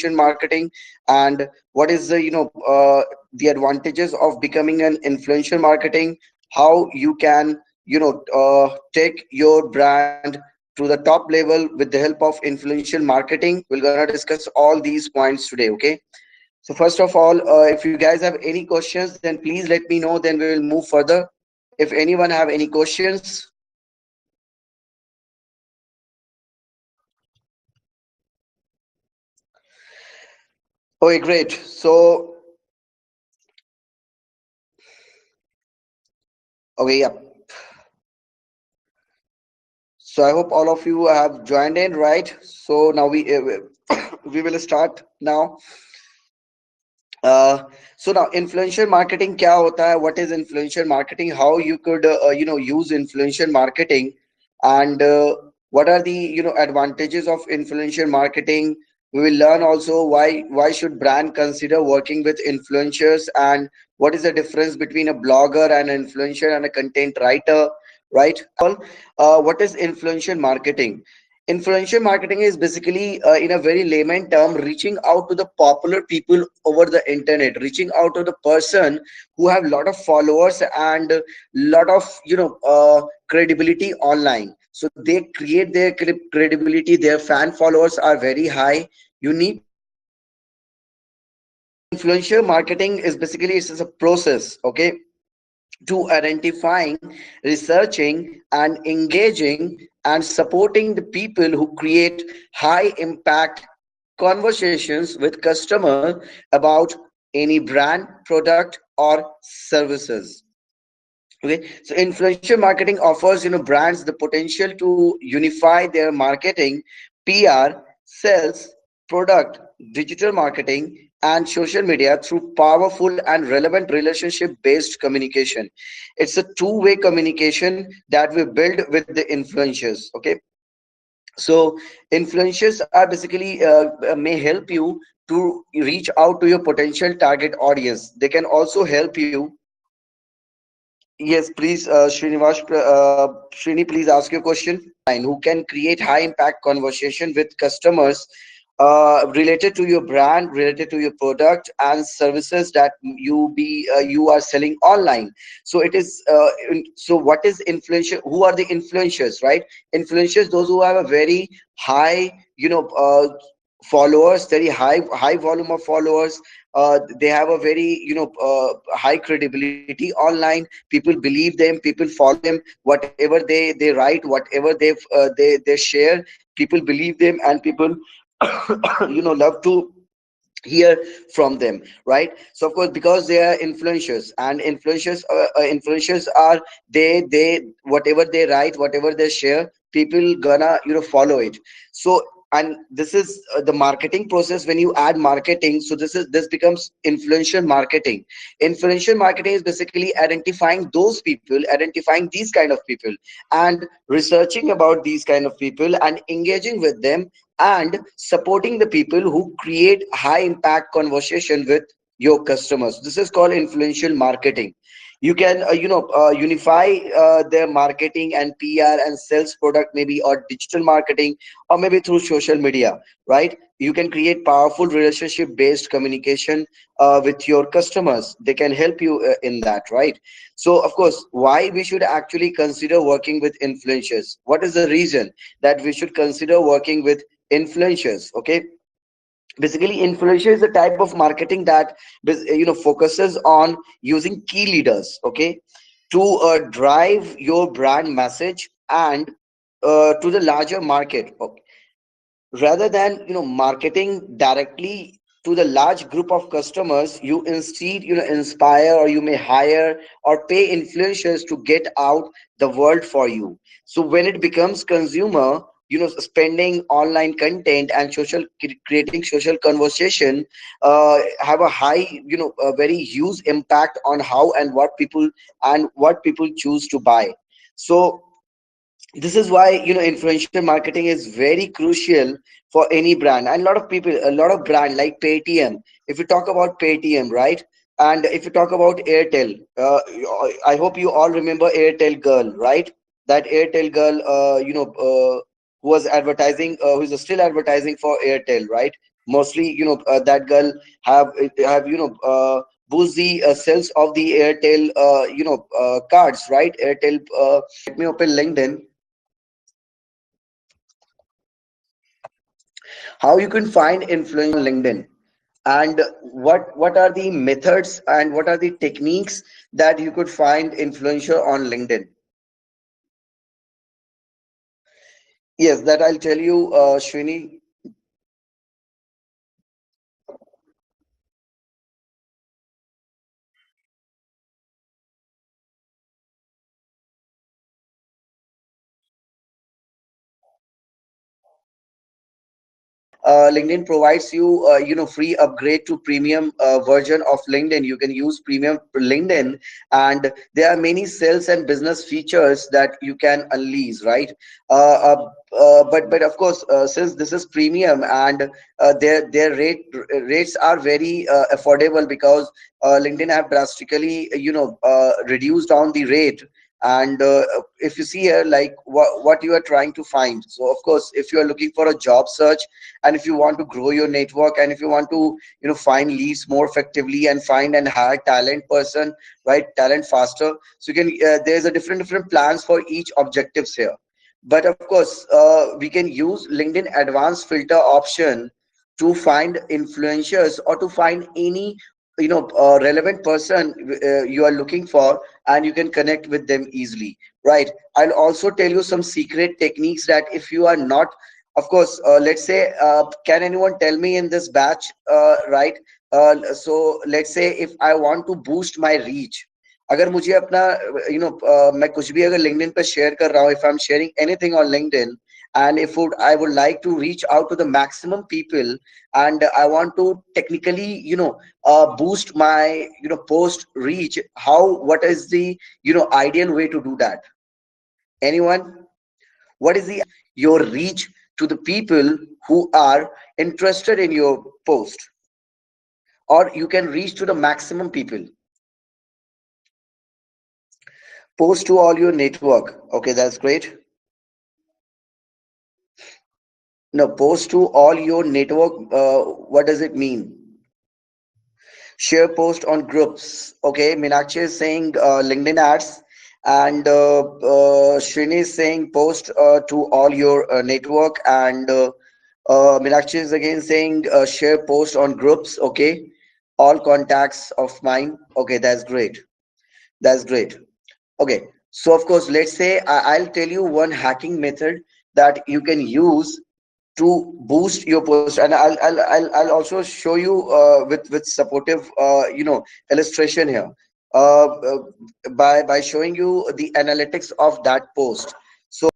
marketing, and what is the the advantages of becoming an influencer marketing, how you can take your brand to the top level with the help of influential marketing. We're gonna discuss all these points today, okay? So first of all, if you guys have any questions, then please let me know, then we will move further. If anyone have any questions. Okay, great. So okay, yeah. So I hope all of you have joined in, right? So now we will start now. uh, so now influential marketing क्या होता है, what is influential marketing, how you could use influential marketing, and what are the advantages of influential marketing. We will learn also why should brand consider working with influencers, and what is the difference between a blogger and an influencer and a content writer, right? What is influential marketing? Influential marketing is basically, in a very layman term, reaching out to the popular people over the internet, reaching out to the person who have a lot of followers and lot of credibility online. So they create their credibility. Their fan followers are very high. You need influential marketing is basically it's just a process, okay, to identifying, researching, and engaging and supporting the people who create high impact conversations with customer about any brand, product, or services. Okay, so influential marketing offers brands the potential to unify their marketing, PR, sales, product, digital marketing, and social media through powerful and relevant relationship based communication. It's a two-way communication that we build with the influencers. Okay, so influencers are basically may help you to reach out to your potential target audience. They can also help you. Yes, please, Srini, please ask your question. Who can create high impact conversation with customers related to your brand, related to your product and services that you are selling online. So it is so what is influential? Who are the influencers, right? Influencers, those who have a very high, followers, very high volume of followers. They have a very high credibility online. People believe them, people follow them, whatever they write, whatever they share, people believe them, and people love to hear from them, right? So of course, because they are influencers, and influencers are, they whatever they write, whatever they share, people gonna follow it. So, and this is the marketing process. When you add marketing, so this becomes influential marketing. Influential marketing is basically identifying those people, identifying these kind of people, and researching about these kind of people and engaging with them, and supporting the people who create high impact conversation with your customers. This is called influential marketing. You can unify their marketing and PR and sales product, maybe, or digital marketing, or maybe through social media, right? You can create powerful relationship based communication with your customers. They can help you in that, right? So of course, why we should actually consider working with influencers? What is the reason that we should consider working with influencers? Okay, basically influencer is a type of marketing that focuses on using key leaders, okay, to drive your brand message and to the larger market, okay, rather than marketing directly to the large group of customers. You instead inspire, or you may hire or pay influencers to get out the world for you. So when it becomes consumer, spending online content and creating social conversation have a high, a very huge impact on how and what people choose to buy. So this is why influential marketing is very crucial for any brand. And a lot of people, a lot of brand like Paytm, if you talk about Paytm, right? And if you talk about Airtel, I hope you all remember Airtel girl, right? That Airtel girl, who was advertising, who's still advertising for Airtel, right? mostly that girl have boost the sales of the Airtel cards, right? Airtel. Let me open LinkedIn. How you can find influence on LinkedIn, and what are the methods and what are the techniques that you could find influencer on LinkedIn? Yes, that I'll tell you, Shrini. LinkedIn provides you free upgrade to premium version of LinkedIn. You can use premium LinkedIn, and there are many sales and business features that you can unleash, right? But of course, since this is premium, and their rates are very affordable, because LinkedIn have drastically reduced down the rate. And if you see here, like what you are trying to find, so of course, if you are looking for a job search, and if you want to grow your network, and if you want to find leads more effectively and find and hire talent person, right, talent faster, so you can there's a different plans for each objectives here. But of course, we can use LinkedIn advanced filter option to find influencers, or to find any relevant person you are looking for, and you can connect with them easily, right? I'll also tell you some secret techniques that if you are not, of course, let's say, can anyone tell me in this batch, right? So let's say if I want to boost my reach, अगर मुझे अपना मैं कुछ भी अगर LinkedIn पे share कर रहा हूँ, if I'm sharing anything on LinkedIn, and if I would like to reach out to the maximum people, and I want to technically boost my post reach, how, what is the ideal way to do that? Anyone? What is the your reach to the people who are interested in your post, or you can reach to the maximum people? Post to all your network. Okay, that's great. No, post to all your network. What does it mean? Share post on groups. Okay, Meenakshi is saying LinkedIn ads, and Srini is saying post to all your network, and Meenakshi is again saying share post on groups. Okay, all contacts of mine. Okay, that's great. That's great. Okay, so of course, let's say I'll tell you one hacking method that you can use to boost your post, and I'll also show you with supportive illustration here, by showing you the analytics of that post. So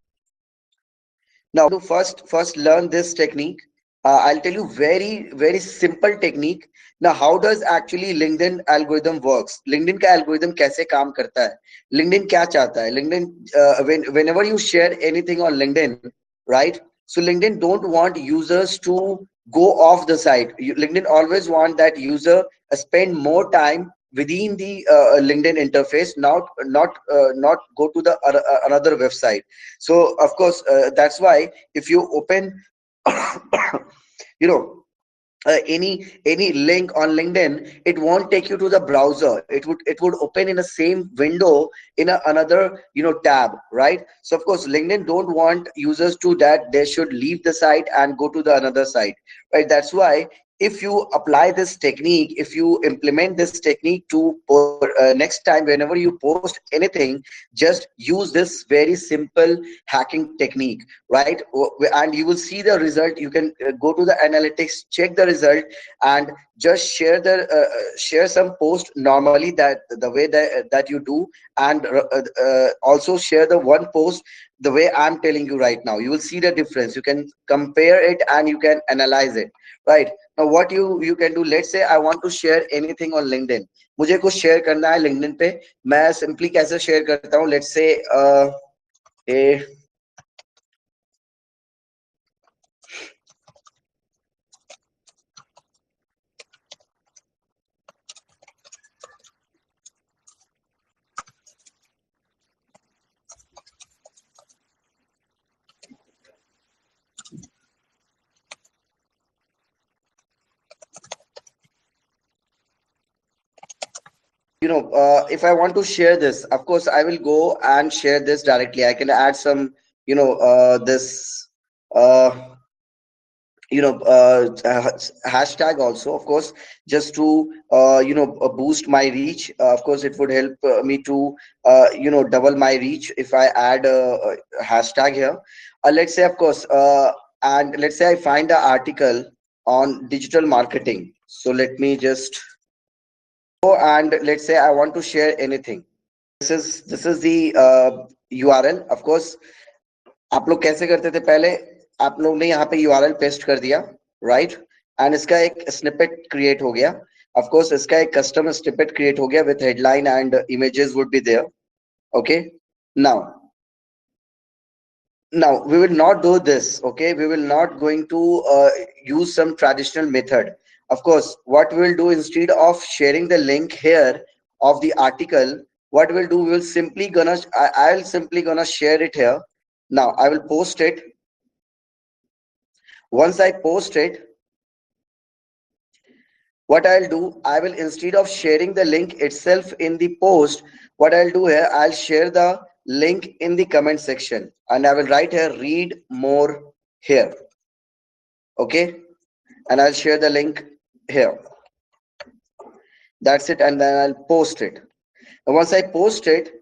now to first learn this technique. I'll tell you very simple technique. Now, how does actually LinkedIn algorithm works? LinkedIn का algorithm कैसे काम करता है? LinkedIn क्या चाहता है? LinkedIn, whenever you share anything on LinkedIn, right? So LinkedIn don't want users to go off the site. LinkedIn always want that user spend more time within the LinkedIn interface, not go to the another website. So of course, that's why if you open you know any link on LinkedIn, it won't take you to the browser. It would open in the same window in another tab, right? So of course, LinkedIn don't want users to that they should leave the site and go to the another site, right? That's why if you apply this technique, if you implement this technique to next time whenever you post anything, just use this very simple hacking technique, right? And you will see the result. You can go to the analytics, check the result, and just share some post normally, that the way that you do, and also share the one post the way I'm telling you right now. You will see the difference. You can compare it and you can analyze it, right? Now what you can do, let's say I want to share anything on LinkedIn. मुझे कुछ share करना है LinkedIn पे, मैं simply कैसे share करता हूँ? Let's say A if I want to share this, of course I will go and share this directly. I can add some, this uh, hashtag also, of course, just to boost my reach. Of course it would help me to double my reach if I add a hashtag here. Let's say, of course, and let's say I find an article on digital marketing. So let me just go, and let's say I want to share anything. This is the URL. Of course, आप लोग कैसे करते थे पहले? आप लोग ने यहाँ पे यूआरएल पेस्ट कर दिया, राइट? एंड इसका एक स्निपेट क्रिएट हो गया. ऑफ कोर्स इसका एक कस्टम स्निपेट क्रिएट हो गया with headline and images would be there. Okay, now we will not do this. Okay, we will not going to use some traditional method. Of course, what we will do, instead of sharing the link here of the article, what we'll do, we'll simply gonna I'll simply gonna share it here. Now I will post it. Once I post it, what I'll do, I will, instead of sharing the link itself in the post, what I'll do here, I'll share the link in the comment section, and I will write here read more here. Okay, and I'll share the link here. That's it, and then I'll post it. And once I post it,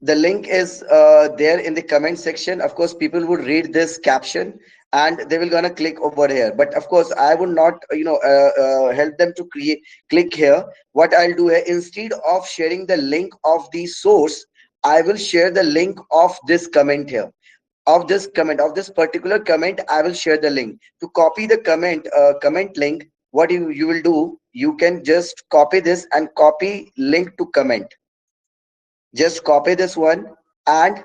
the link is there in the comment section. Of course, people would read this caption and they will gonna click over here. But of course, I would not help them to click here. What I'll do here, instead of sharing the link of the source, I will share the link of this comment here. Of this comment, of this particular comment, I will share the link. To copy the comment link, what you will do, you can just copy this and copy link to comment. Just copy this one and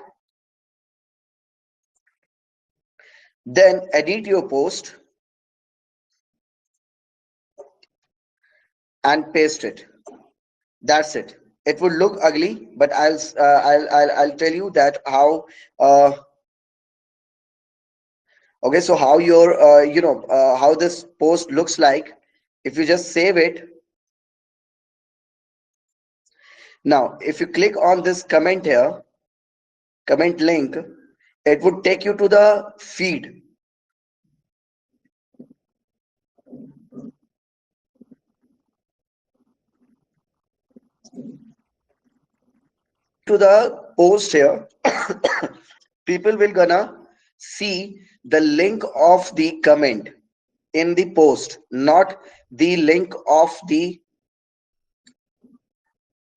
then edit your post and paste it. That's it. It would look ugly, but I'll tell you that how. Okay, so how your how this post looks like if you just save it. Now, if you click on this comment here, comment link, it would take you to the feed. To the post here, people will gonna see the link of the comment in the post, not the link of the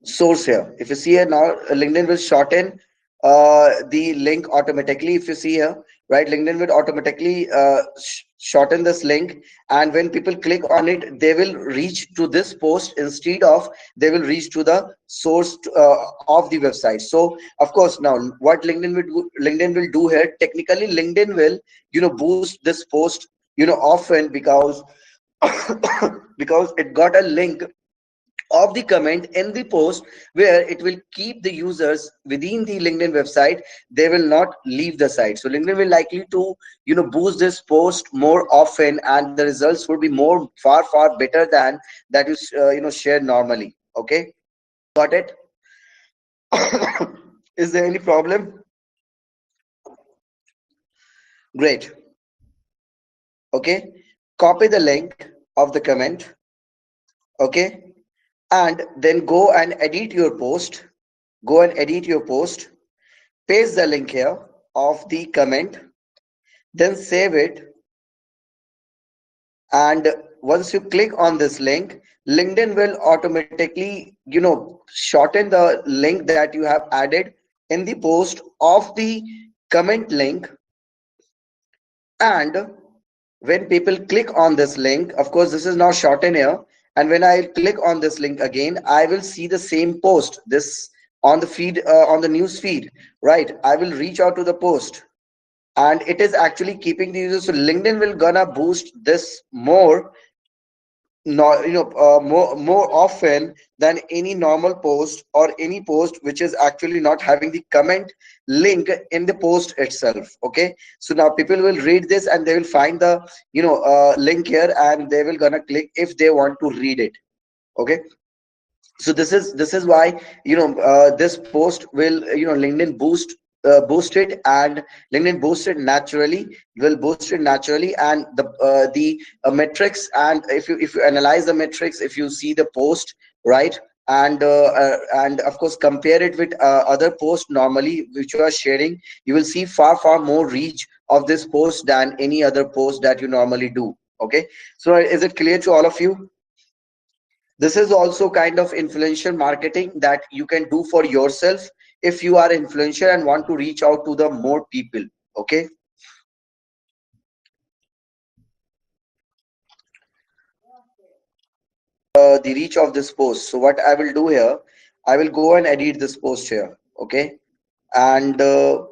source here. If you see here now, LinkedIn will shorten the link automatically. If you see here, right, LinkedIn will automatically shorten this link, and when people click on it, they will reach to this post instead of they will reach to the source of the website. So of course, now what LinkedIn will do here, technically LinkedIn will boost this post often, because because it got a link of the comment in the post, where it will keep the users within the LinkedIn website. They will not leave the site. So LinkedIn will likely to boost this post more often, and the results would be more far better than that you share normally. Okay, got it? Is there any problem? Great. Okay, copy the link of the comment. Okay, and then go and edit your post. Go and edit your post, paste the link here of the comment, then save it. And once you click on this link, LinkedIn will automatically shorten the link that you have added in the post of the comment link. And when people click on this link, of course this is now shortened here, and when I click on this link again, I will see the same post, this on the feed, on the news feed, right? I will reach out to the post, and it is actually keeping the users. So LinkedIn will gonna boost this more, more often than any normal post, or any post which is actually not having the comment link in the post itself. Okay, so now people will read this and they will find the link here, and they will gonna click if they want to read it. Okay, So this is why this post will LinkedIn boost it, and LinkedIn boost it naturally, will boost it naturally. And the metrics, and if you analyze the metrics, if you see the post, right, and of course compare it with other posts normally which you are sharing, you will see far more reach of this post than any other post that you normally do. Okay, so is it clear to all of you? This is also kind of influential marketing that you can do for yourself if you are influential and want to reach out to the more people. Okay, the reach of this post. So what I will do here, I will go and edit this post here. Okay, and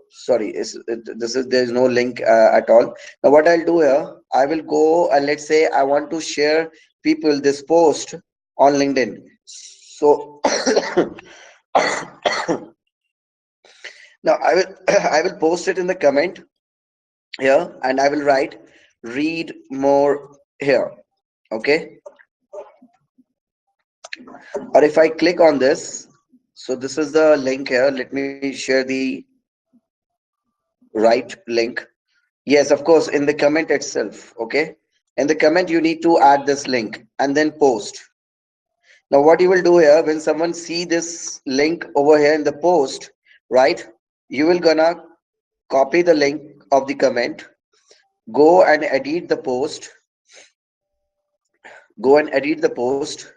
sorry, this is there's no link at all. Now what I'll do here, I will go and let's say I want to share people this post on LinkedIn. So now I will I will post it in the comment here, and I will write read more here. Okay, or if I click on this, so this is the link here. Let me share the right link. Yes, of course, in the comment itself. Okay, in the comment you need to add this link and then post. Now what you will do here, when someone see this link over here in the post, right, you will gonna copy the link of the comment, go and edit the post, go and edit the post,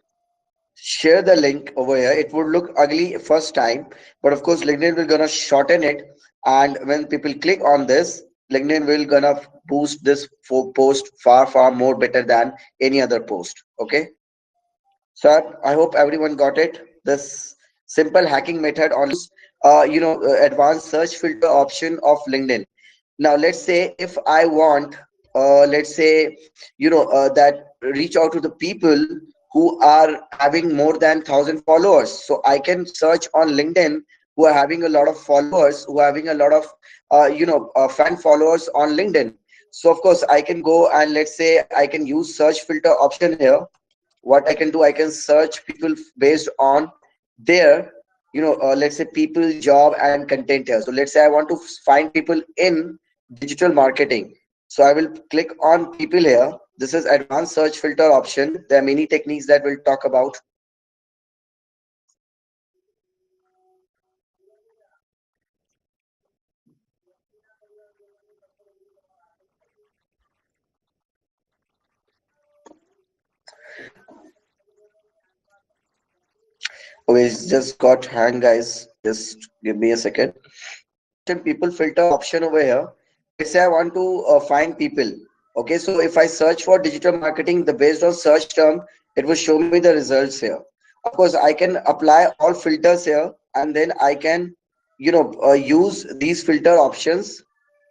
share the link over here. It would look ugly first time, but of course LinkedIn will gonna shorten it, and when people click on this, LinkedIn will gonna boost this for post far more better than any other post. Okay, so I hope everyone got it. This simple hacking method on advanced search filter option of LinkedIn. Now let's say if I want let's say that reach out to the people who are having more than 1,000 followers, so I can search on LinkedIn who are having a lot of followers, who are having a lot of fan followers on LinkedIn. So of course I can go and let's say I can use search filter option here. What I can do, I can search people based on their let's say people, job and content here. So let's say I want to find people in digital marketing, so I will click on people here. This is advanced search filter option. There are many techniques that we'll talk about. Okay, it's just got hang, guys, just give me a second. People filter option over here. Let's say I want to find people. Okay, so if I search for digital marketing, the based on search term, it will show me the results here. Of course I can apply all filters here, and then I can use these filter options.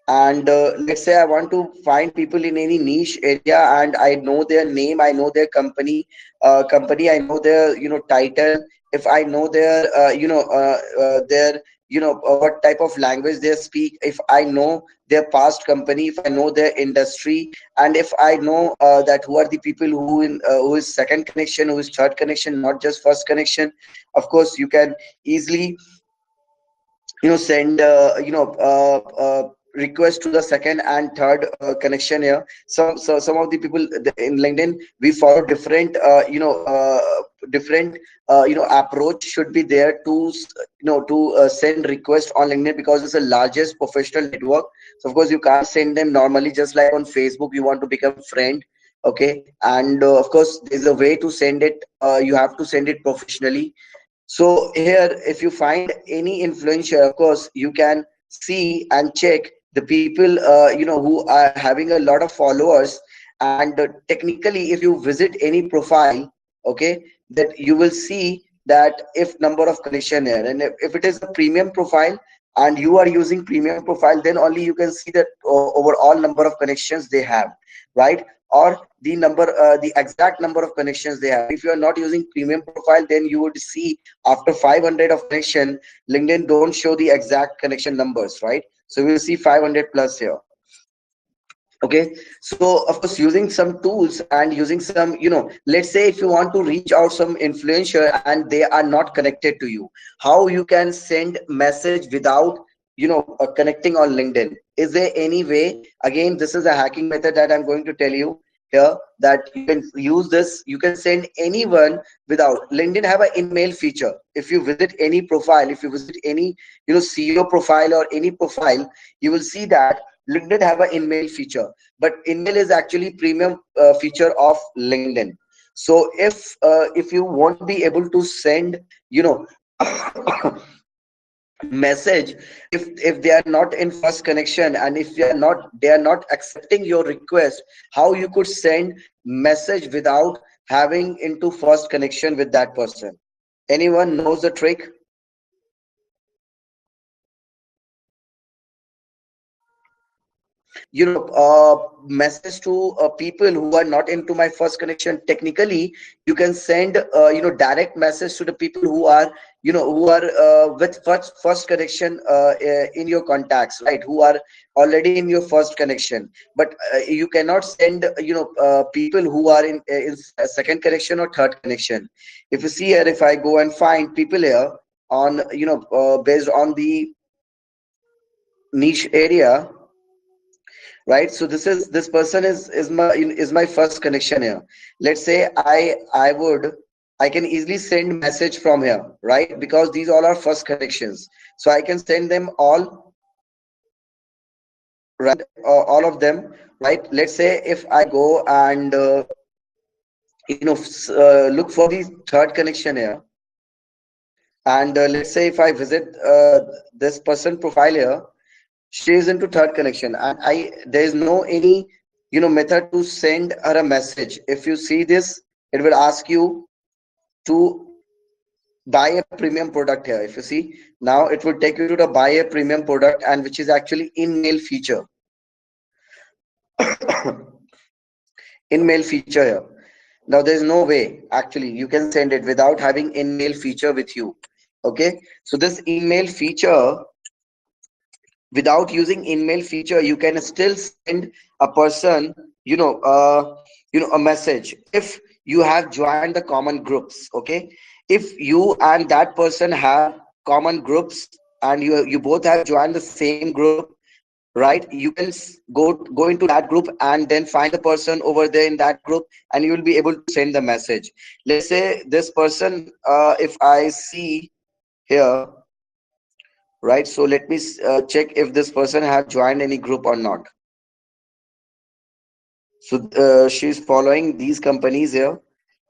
And let's say I want to find people in any niche area, and I know their name, I know their company, I know their title. If I know their what type of language they speak, if I know their past company, if I know their industry, and if I know that who are the people who is second connection, who is third connection, not just first connection. Of course you can easily send request to the second and third connection here. Some of the people in LinkedIn, we follow different different approach should be there to send request on LinkedIn, because it's the largest professional network. So of course you can't send them normally, just like on Facebook you want to become friend. Okay, and of course there's a way to send it. You have to send it professionally. So here, if you find any influencer, of course, you can see and check the people, who are having a lot of followers. And technically, if you visit any profile, okay, that you will see that if number of connection here, and if it is a premium profile and you are using premium profile, then only you can see that overall number of connections they have, right? Or the exact number of connections they have. If you are not using premium profile, then you would see after 500 of connection, LinkedIn don't show the exact connection numbers, right? So we'll see 500 plus here. Okay, so of course using some tools and using some, let's say if you want to reach out some influencer and they are not connected to you, how you can send message without connecting on LinkedIn? Is there any way? Again, this is a hacking method that I'm going to tell you here, that you can use this. You can send anyone without. LinkedIn have an in-mail feature. If you visit any profile, if you visit any CEO profile or any profile, you will see that LinkedIn have an in-mail feature, but in-mail is actually premium feature of LinkedIn. So if you won't be able to send you know message, if they are not in first connection, and if they are not accepting your request, how you could send message without having into first connection with that person? Anyone knows the trick? Message to people who are not into my first connection. Technically you can send direct message to the people who are with first connection in your contacts, right, who are already in your first connection. But you cannot send people who are in second connection or third connection. If you see here, if I go and find people here on based on the niche area, right? So this person is my first connection here. Let's say I can easily send message from here, right? Because these all are first connections, so I can send them all, all of them, right? Let's say if I go and look for the third connection here, and let's say if I visit this person profile here, she is into third connection, and there is no any method to send her a message. If you see this, it will ask you to buy a premium product here. If you see, now it will take you to the buy a premium product, and which is actually in mail feature. In mail feature here. Now there is no way actually you can send it without having in mail feature with you. Okay, so this email feature, without using in-mail feature, you can still send a person a message if you have joined the common groups. Okay, if you and that person have common groups, and you both have joined the same group, right, you can go into that group and then find the person over there in that group, and you will be able to send the message. Let's say this person, if I see here, right, so let me check if this person have joined any group or not. So she's following these companies here,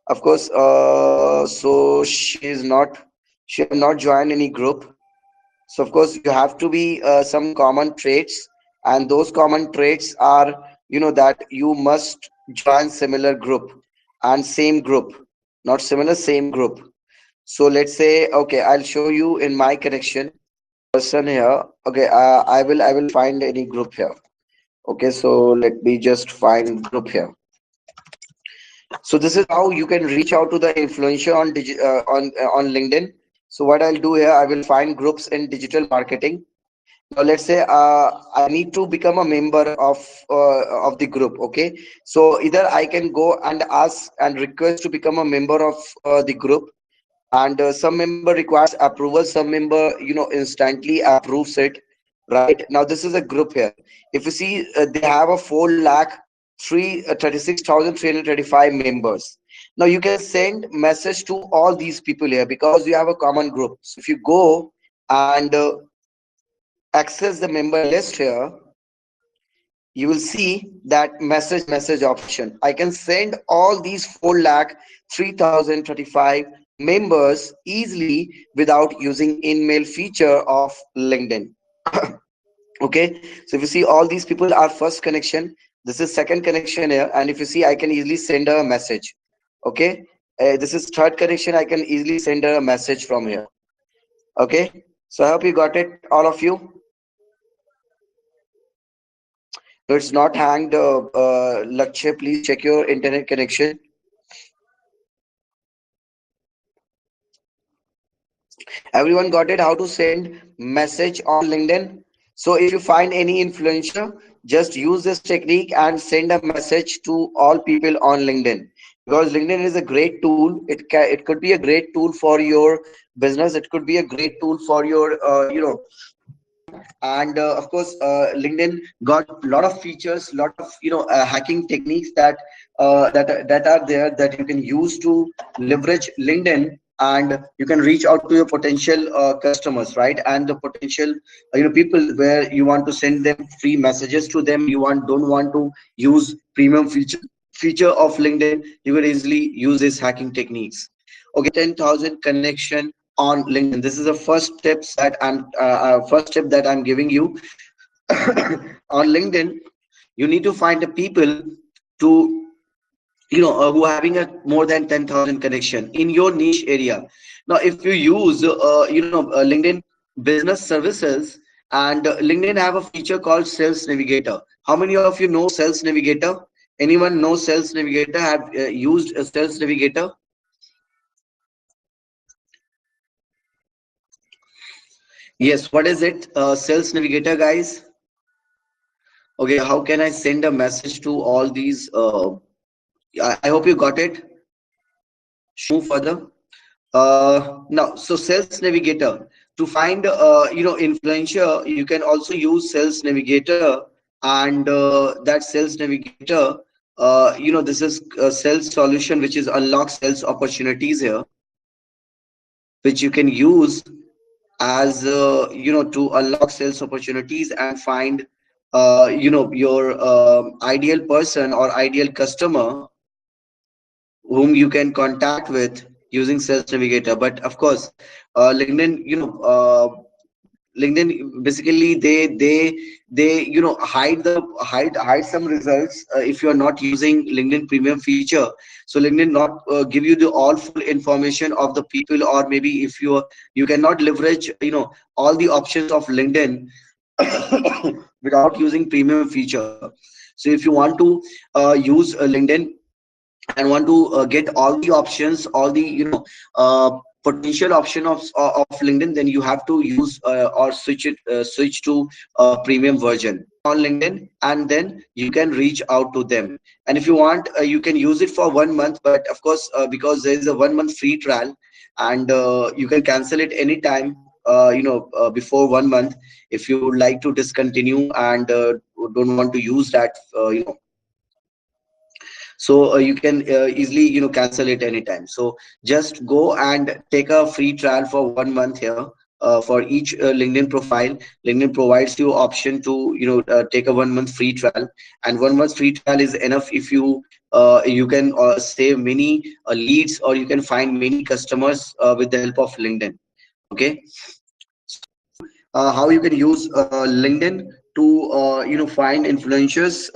of course. So she have not joined any group. So of course you have to be some common traits, and those common traits are that you must join similar group and same group, not similar, same group. So let's say, okay, I'll show you in my connection person here. Okay, I will find any group here. Okay, so let me just find group here. So this is how you can reach out to the influencer on LinkedIn. So what I'll do here, I will find groups in digital marketing. Now let's say I need to become a member of the group. Okay, so either I can go and ask and request to become a member of the group, and some member requires approval, some member instantly approves it. Right, now this is a group here. If you see, they have a 4 lakh 36,335 members. Now you can send message to all these people here because you have a common group. So if you go and access the member list here, you will see that message option. I can send all these 4 lakh 3,035 members easily without using in-mail feature of LinkedIn. Okay, so if you see, all these people are first connection, this is second connection here, and if you see, I can easily send a message. Okay, this is third connection, I can easily send a message from here. Okay, so I hope you got it, all of you. So it's not hanged. Lakshya, please check your internet connection. Everyone got it? How to send message on LinkedIn? So if you find any influencer, just use this technique and send a message to all people on LinkedIn, because LinkedIn is a great tool. It could be a great tool for your business. It could be a great tool for your and of course LinkedIn got a lot of features, lot of hacking techniques that are there that you can use to leverage LinkedIn, and you can reach out to your potential customers, right? And the potential people where you want to send them free messages to them. You want don't want to use premium feature of LinkedIn, you can easily use these hacking techniques. Okay, 10,000 connection on LinkedIn. This is the first step that I'm giving you. On LinkedIn, you need to find the people to who are having a more than 10,000 connection in your niche area. Now, if you use LinkedIn Business Services, and LinkedIn have a feature called Sales Navigator. How many of you know Sales Navigator? Anyone know Sales Navigator? Have used Sales Navigator? Yes, what is it? Sales Navigator, guys. Okay, how can I send a message to all these? I hope you got it. Should we move further? Now, so Sales Navigator, to find influencer, you can also use Sales Navigator, and that Sales Navigator, this is a sales solution which is unlock sales opportunities here, which you can use as to unlock sales opportunities and find your ideal person or ideal customer whom you can contact with using Sales Navigator. But of course, LinkedIn, LinkedIn basically they hide some results if you are not using LinkedIn Premium feature. So LinkedIn not give you the all full information of the people, or maybe if you cannot leverage all the options of LinkedIn without using premium feature. So if you want to use LinkedIn and want to get all the options, all the potential option of LinkedIn, then you have to use or switch to premium version on LinkedIn, and then you can reach out to them. And if you want, you can use it for 1 month, but of course because there is a 1 month free trial, and you can cancel it anytime before 1 month if you would like to discontinue and don't want to use that so you can easily cancel it anytime. So just go and take a free trial for 1 month here. For each LinkedIn profile, LinkedIn provides you option to take a 1 month free trial, and 1 month free trial is enough. If you can save many leads, or you can find many customers with the help of LinkedIn. Okay, how you can use LinkedIn to find influencers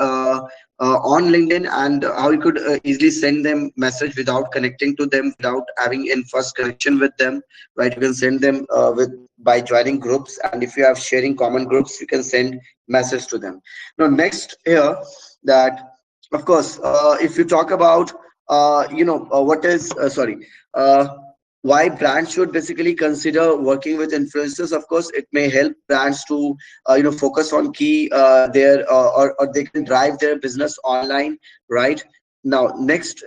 on LinkedIn, and how you could easily send them message without connecting to them, without having in first connection with them, right? You can send them with by joining groups, and if you have sharing common groups, you can send message to them. Now next here, that of course if you talk about what is sorry why brands should basically consider working with influencers. Of course, it may help brands to focus on key their or they can drive their business online, right? Now next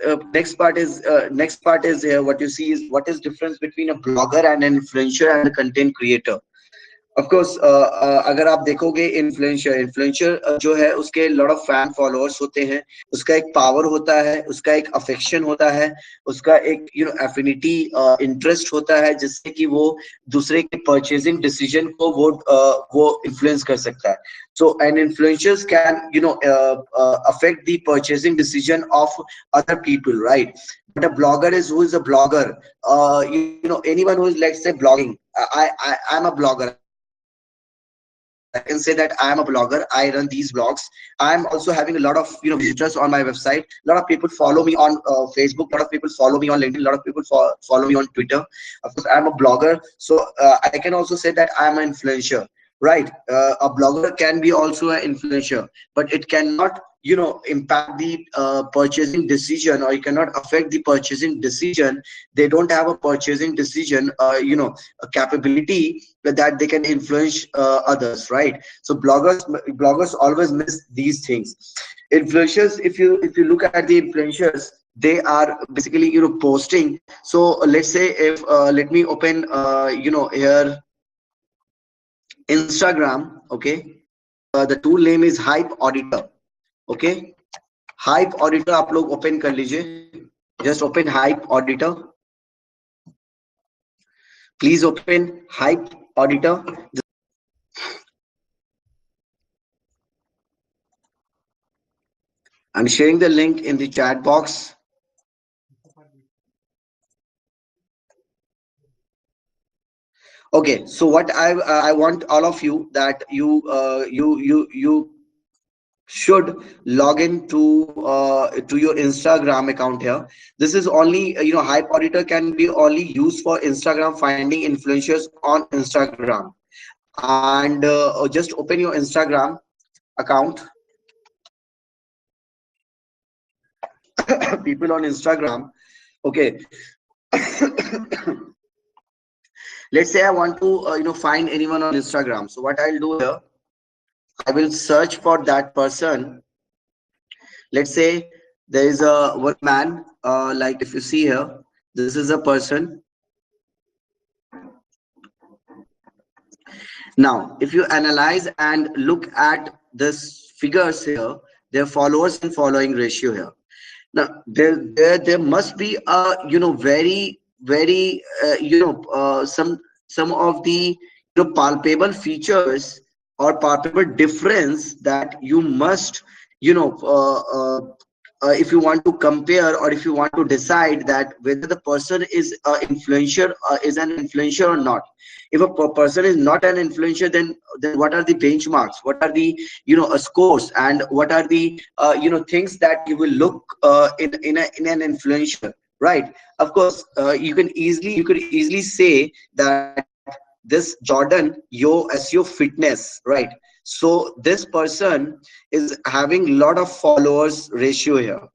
part is here. What you see is what is difference between a blogger and an influencer and a content creator. Of course अगर आप देखोगे influencer जो है उसके lot of fan followers होते हैं, उसका एक पावर होता है, उसका एक अफेक्शन होता है, उसका एक एफिनिटी इंटरेस्ट होता है, जिससे कि वो दूसरे के परचेजिंग डिसीजन को वो इन्फ्लुएंस कर सकता है. So an influencers can affect the purchasing decision of other people, right? But a blogger is who is a blogger. Anyone who is, let's say, blogging. I'm a blogger. I can say that I am a blogger. I run these blogs. I'm also having a lot of visitors on my website. A lot of people follow me on Facebook. A lot of people follow me on LinkedIn. A lot of people follow me on Twitter. Of course, I'm a blogger, so I can also say that I'm an influencer. Right, a blogger can be also an influencer, but it cannot impact the purchasing decision, or you cannot affect the purchasing decision. They don't have a purchasing decision a capability that they can influence others, right? So bloggers always miss these things. Influencers, if you look at the influencers, they are basically posting. So let's say, if let me open here Instagram. Okay, the tool name is Hype Auditor. Okay, Hype Auditor आप लोग open कर लीजिए. Just open Hype Auditor. Please open Hype Auditor. I'm sharing the link in the chat box. Okay, so what I want all of you, that you should log in to your Instagram account here. This is only Hype Auditor can be only used for Instagram, finding influencers on Instagram. And just open your Instagram account. People on Instagram. Okay. Let's say I want to find anyone on Instagram. So what I'll do here, I will search for that person. Let's say there is a one man, like if you see here, this is a person. Now, if you analyze and look at this figures here, their followers and following ratio here. Now, there must be a very some of the palpable features or palpable difference that you must if you want to compare, or if you want to decide that whether the person is an influencer or not. If a person is not an influencer, then what are the benchmarks, what are the scores, and what are the things that you will look in an influencer, right? Of course, you could easily say that this Jordan Yo SEO Fitness, right? So this person is having a lot of followers ratio here,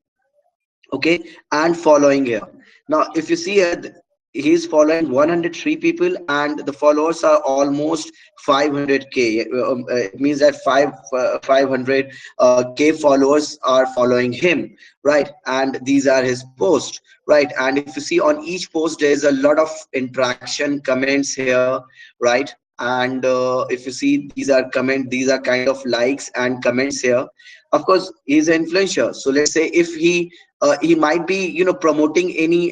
okay, and following here. Now if you see here, he's following 103 people, and the followers are almost 500k. It means that 500 k followers are following him, right? And these are his posts, right? And if you see on each post, there is a lot of interaction, comments here, right? And if you see, these are kind of likes and comments here. Of course, he's an influencer, so let's say if he might be promoting any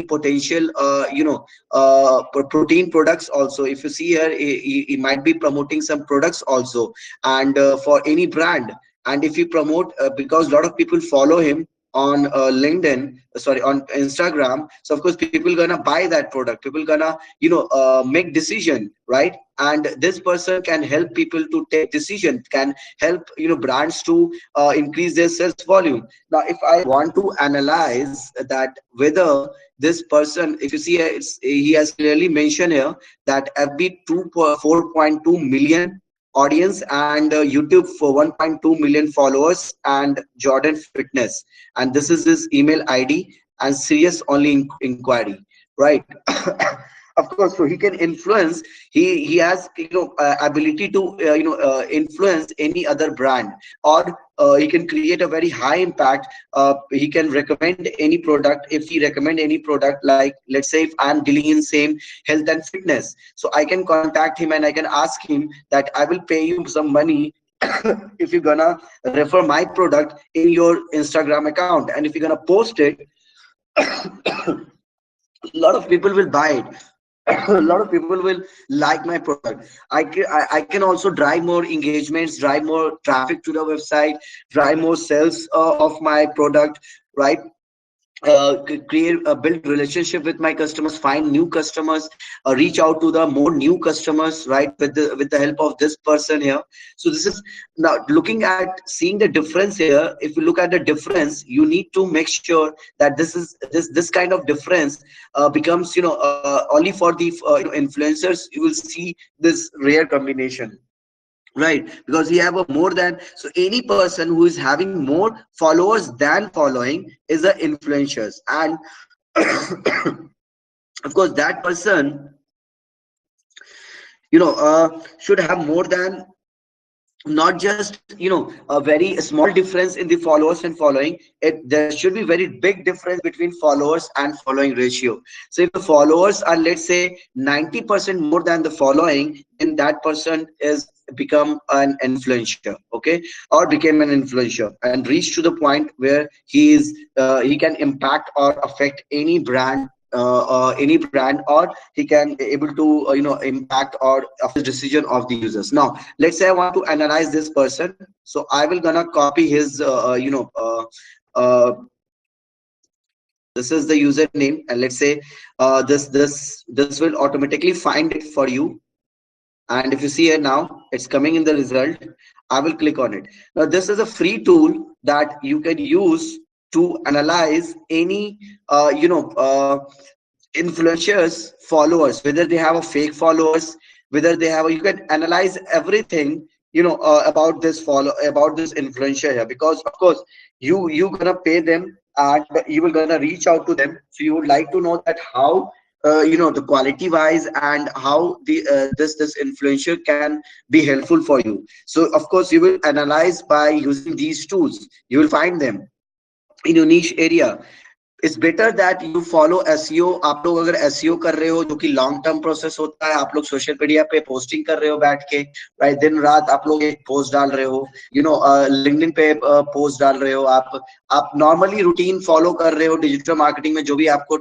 potential protein products also. If you see here, he might be promoting some products also, and for any brand. And if you promote, because a lot of people follow him on LinkedIn, sorry, on Instagram, so of course people gonna buy that product, people gonna make decision, right? And this person can help people to take decision, can help brands to increase their sales volume. Now if I want to analyze that whether this person, if you see here, he has clearly mentioned here that FB 4.2 million audience, and YouTube for 1.2 million followers, and Jordan Fitness, and this is his email ID, and serious only inquiry, right? Of course, so he can influence. He has ability to influence any other brand, or he can create a very high impact. He can recommend any product. If he recommend any product, like let's say if I'm dealing in same health and fitness, so I can contact him and I can ask him that I will pay you some money if you're gonna refer my product in your Instagram account, and if you're gonna post it, a lot of people will buy it. A lot of people will like my product. I can also drive more engagements, drive more traffic to the website, drive more sales of my product, right? Create build relationship with my customers, find new customers, reach out to the more new customers, right, with the help of this person here. So this is now looking at seeing the difference here. If you look at the difference, you need to make sure that this kind of difference becomes only for the influencers. You will see this rare combination. right? Because he have a more than, so any person who is having more followers than following is a influencers. And of course that person, should have more than, not just a very small difference in the followers and following it. There should be very big difference between followers and following ratio. So if the followers are, let's say, 90% more than the following, then that person is become an influencer, okay, or became an influencer and reach to the point where he can impact or affect any brand, or he can able to impact or affect the decision of the users. Now let's say I want to analyze this person, so I will gonna copy his uh, this is the username, and let's say this will automatically find it for you. And if you see here now, it's coming in the result. I will click on it. Now this is a free tool that you can use to analyze any influencers followers, whether they have a fake followers, whether they have you can analyze everything about this about this influencer here. Because of course you gonna pay them, and you will gonna reach out to them, so you would like to know that how the quality wise, and how the this influencer can be helpful for you. So of course you will analyze by using these tools. You will find them in your niche area. It's better that you follow SEO. आप लोग अगर SEO कर रहे हो, जो कि long term process होता है, आप लोग सोशल मीडिया पे पोस्टिंग कर रहे हो बैठ के, राइट, दिन रात आप लोग एक पोस्ट डाल रहे हो, लिंक्डइन पे पोस्ट डाल रहे हो, आप नॉर्मली रूटीन फॉलो कर रहे हो डिजिटल मार्केटिंग में, जो भी आपको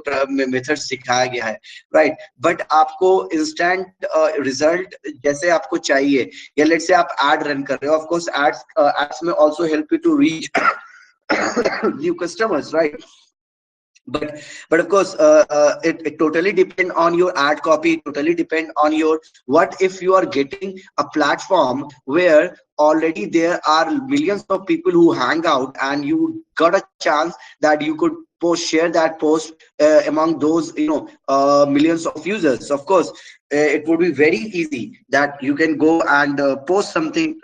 मेथड सिखाया गया है, राइट, बट आपको इंस्टेंट रिजल्ट जैसे आपको चाहिए, या लेट से आप एड रन कर रहे हो. ऑफ कोर्स एड्स में also help you to reach new customers, right. But of course it totally depend on your ad copy, totally depend on your, what if you are getting a platform where already there are millions of people who hang out, and you got a chance that you could share that post among those millions of users. Of course it would be very easy that you can go and post something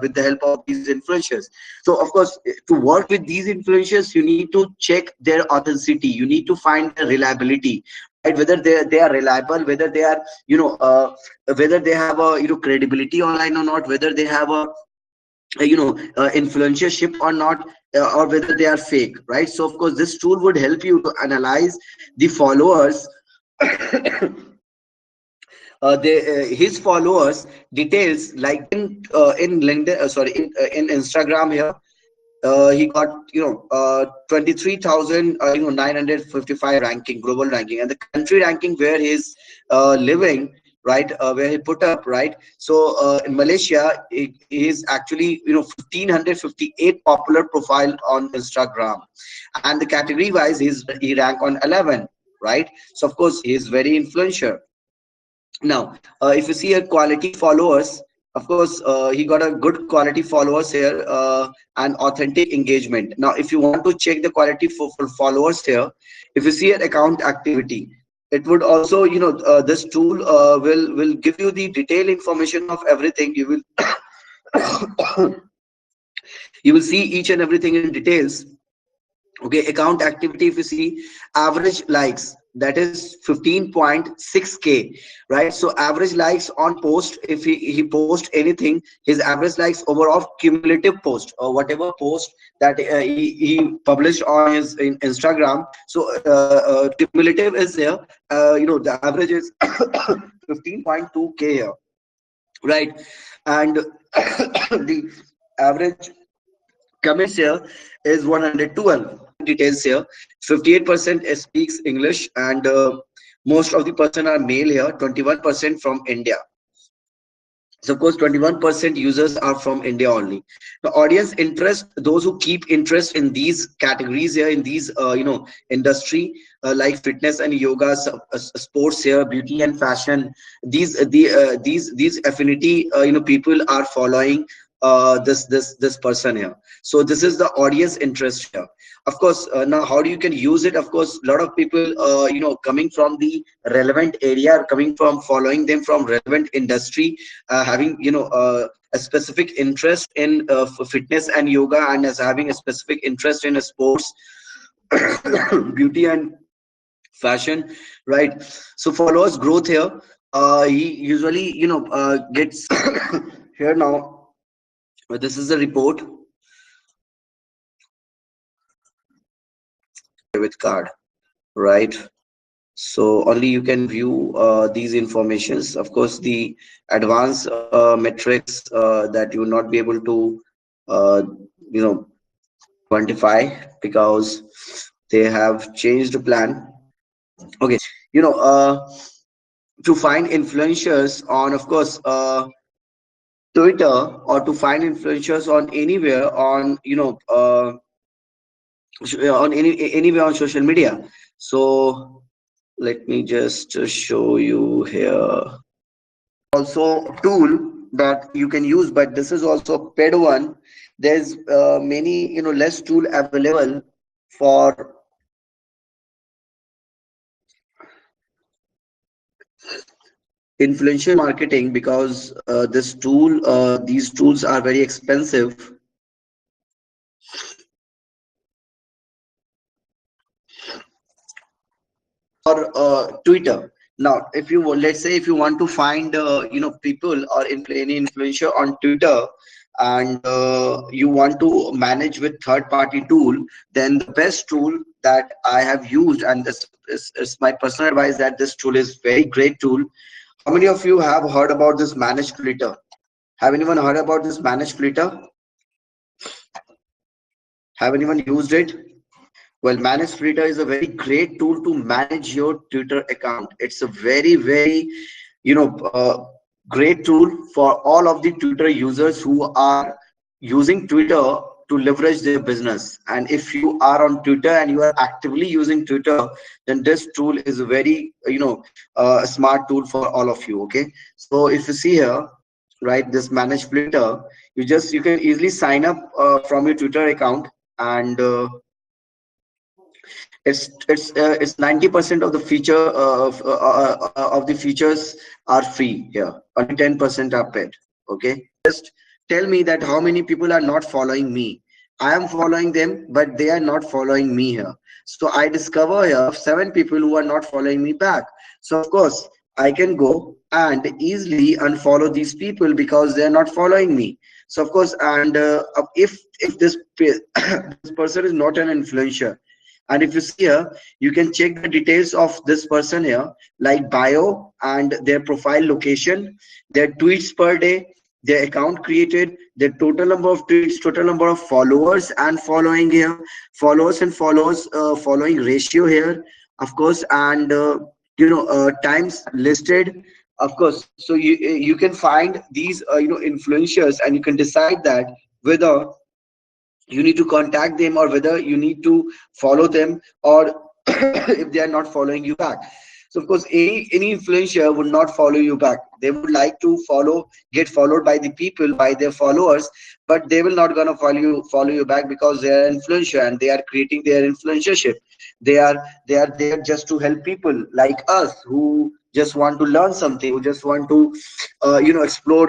with the help of these influencers. So of course to work with these influencers, you need to check their authenticity, you need to find their reliability, right, whether they are reliable, whether they are whether they have a credibility online or not, whether they have a influencership or not, or whether they are fake, right. So of course this tool would help you to analyze the followers his followers details, like in LinkedIn, sorry, in Instagram here. He got 23,000 955 ranking, global ranking, and the country ranking where he's living, right, where he put up, right. So in Malaysia he is actually 1558 popular profile on Instagram, and the category wise he rank on 11, right. So of course he is very influential. Now if you see a quality followers, of course he got a good quality followers here, and authentic engagement. Now if you want to check the quality for followers here, if you see an account activity, it would also this tool will give you the detailed information of everything. You will you will see each and everything in details. Okay, account activity, if you see average likes, that is 15.6K, right. So average likes on post, if he post anything, his average likes overall cumulative post, or whatever post that he published on his in Instagram. So cumulative is there, the average is 15.2K here, right. And the average comments here is 112. Details here, 58% speaks English, and most of the person are male here, 21% from India. So of course 21% users are from India only. The audience interest, those who keep interest in these categories here, in these industry, like fitness and yoga, sports here, beauty and fashion, these affinity people are following this person here. So this is the audience interest here. Of course now how do you can use it? Of course a lot of people coming from the relevant area, coming from following them from relevant industry, having a specific interest in fitness and yoga, and is having a specific interest in sports, beauty and fashion, right? So follows growth here. He usually, gets here now. This is a report with card, right? So only you can view these informations. Of course, the advanced metrics that you will not be able to, uh, you know, quantify because they have changed the plan. Okay, you know, to find influencers on, of course, Twitter, or to find influencers on anywhere on, on anywhere on social media. So let me just show you here. Also tool that you can use, but this is also a paid one. There's many, less tool available for influential marketing, because these tools are very expensive. Or Twitter. Now, if you let's say if you want to find people or any influencer on Twitter, and you want to manage with third-party tool, then the best tool that I have used, and this is my personal advice, that this tool is very great tool. How many of you have heard about this Managed Flitter? Have anyone heard about this Managed Flitter? Have anyone used it? Well, Managed Flitter is a very great tool to manage your Twitter account. It's a very, very, you know, uh, great tool for all of the Twitter users who are using Twitter to leverage their business. And if you are on Twitter and you are actively using Twitter, then this tool is a very, smart tool for all of you. Okay. So if you see here, right, this Managed Flitter, you can easily sign up from your Twitter account, and it's 90% of the features are free here. Only 10% are paid. Okay, just tell me that how many people are not following me. I am following them, but they are not following me here. So I discover here 7 people who are not following me back. So of course I can go and easily unfollow these people because they are not following me. So of course, and if this person is not an influencer, and if you see here, you can check the details of this person here, like bio and their profile location, their tweets per day, their account created, their total number of tweets, total number of followers and following here, following ratio here, of course, and times listed, of course. So you can find these influencers, and you can decide that whether you need to contact them or whether you need to follow them, or if they are not following you back. So of course any influencer would not follow you back. They would like to get followed by the people, by their followers, but they will not gonna follow you back because they are influencer and they are creating their influencership. They are there just to help people like us who just want to learn something, who just want to explore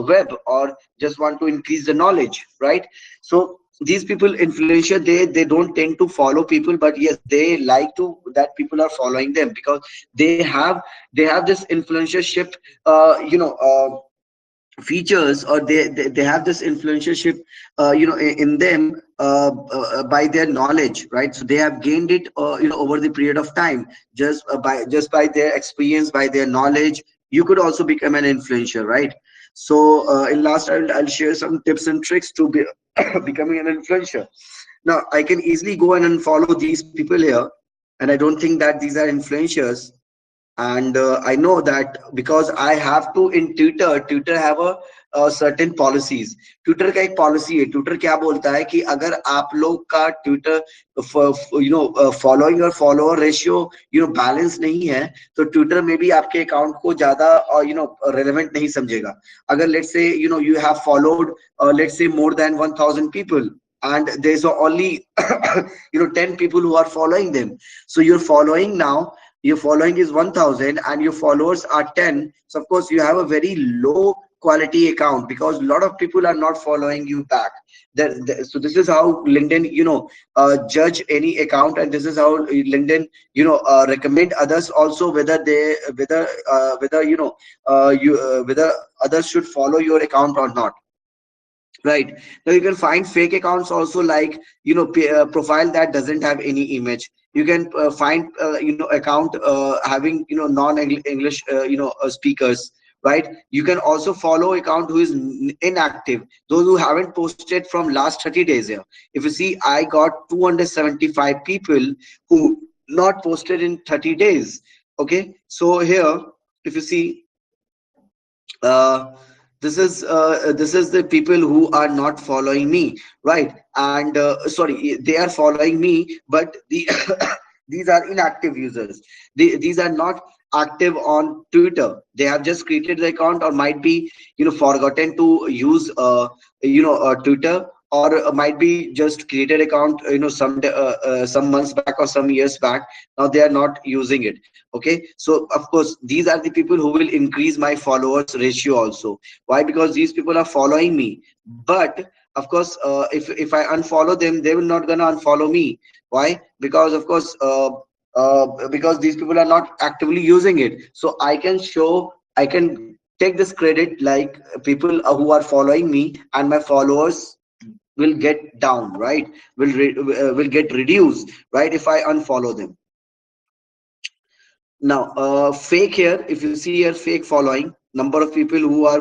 web, or just want to increase the knowledge, right? So these people influencer, they don't tend to follow people, but yes, they like to that people are following them because they have this influencership features, or they have this influencership in them, by their knowledge, right? So they have gained it over the period of time, just by their experience, by their knowledge. You could also become an influencer, right? So in last, I'll share some tips and tricks to be becoming an influencer. Now I can easily go and unfollow these people here, and I don't think that these are influencers. And I know that because I have to, in Twitter have a certain policies. Twitter का एक policy है. Twitter क्या बोलता है कि अगर आप लोग का ट्विटर फॉलोइंग और फॉलोअर रेशियो बैलेंस नहीं है, तो ट्विटर में भी आपके अकाउंट को ज्यादा रेलेवेंट नहीं समझेगा. अगर let's say you have followed let's say more than 1000 people, and there's only 10 people who are following them. So your following is 1000 and your followers are 10. So of course you have a very low quality account, because a lot of people are not following you back. So this is how LinkedIn, judge any account, and this is how LinkedIn, recommend others also, whether they whether whether others should follow your account or not. Right. Now you can find fake accounts also, like, profile that doesn't have any image. You can find account having non-English speakers. Right. You can also follow account who is inactive, those who haven't posted from last 30 days here. If you see, I got 275 people who not posted in 30 days. Okay. So here, if you see, uh, this is the people who are not following me, right? And sorry, they are following me, but these are inactive users. These are not active on Twitter. They have just created the account, or might be forgotten to use Twitter, or might be just created account some months back or some years back. Now they are not using it. Okay, so of course these are the people who will increase my followers ratio also. Why? Because these people are following me. But of course, if I unfollow them, they will not gonna unfollow me. Why? Because of course, because these people are not actively using it. So I can take this credit, like people who are following me, and my followers will get down, right? Will get reduced, right, if I unfollow them. Now, fake here, if you see here, fake following, number of people who are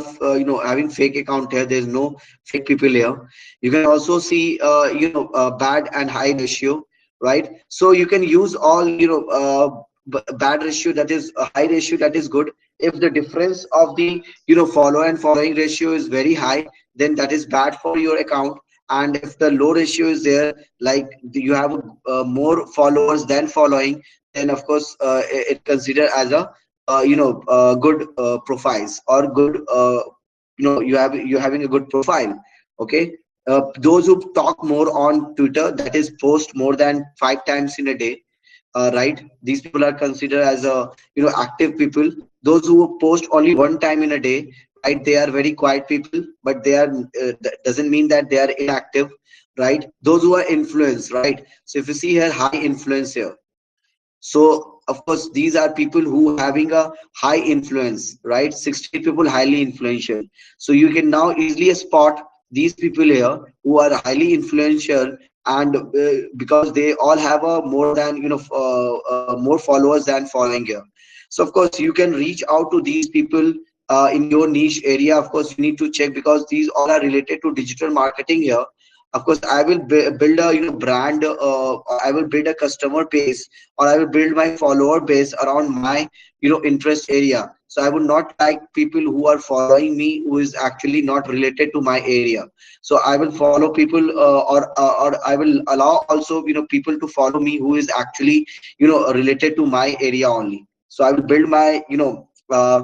having fake account here. There's no fake people here. You can also see bad and high ratio, right? So you can use all bad ratio, that is a high ratio, that is good. If the difference of the follow and following ratio is very high, then that is bad for your account. And if the low ratio is there, like you have more followers than following, then of course it considered as a good profiles, or good you're having a good profile. Okay. Those who talk more on Twitter, that is post more than 5 times in a day, right, these people are considered as a active people. Those who post only 1 time in a day, right, they are very quiet people, but they are that doesn't mean that they are inactive. Right. Those who are influenced, right? So if you see here, high influence here, so of course these are people who having a high influence, right? 60 people highly influential. So you can now easily spot these people here who are highly influential, and because they all have a more than more followers than following here. So of course you can reach out to these people in your niche area. Of course you need to check, because these all are related to digital marketing here. Of course I will build a brand, I will build a customer base, or I will build my follower base around my interest area. So I would not like people who are following me who is actually not related to my area. So I will follow people, or I will allow also people to follow me who is actually related to my area only. So I will build my I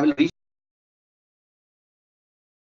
will reach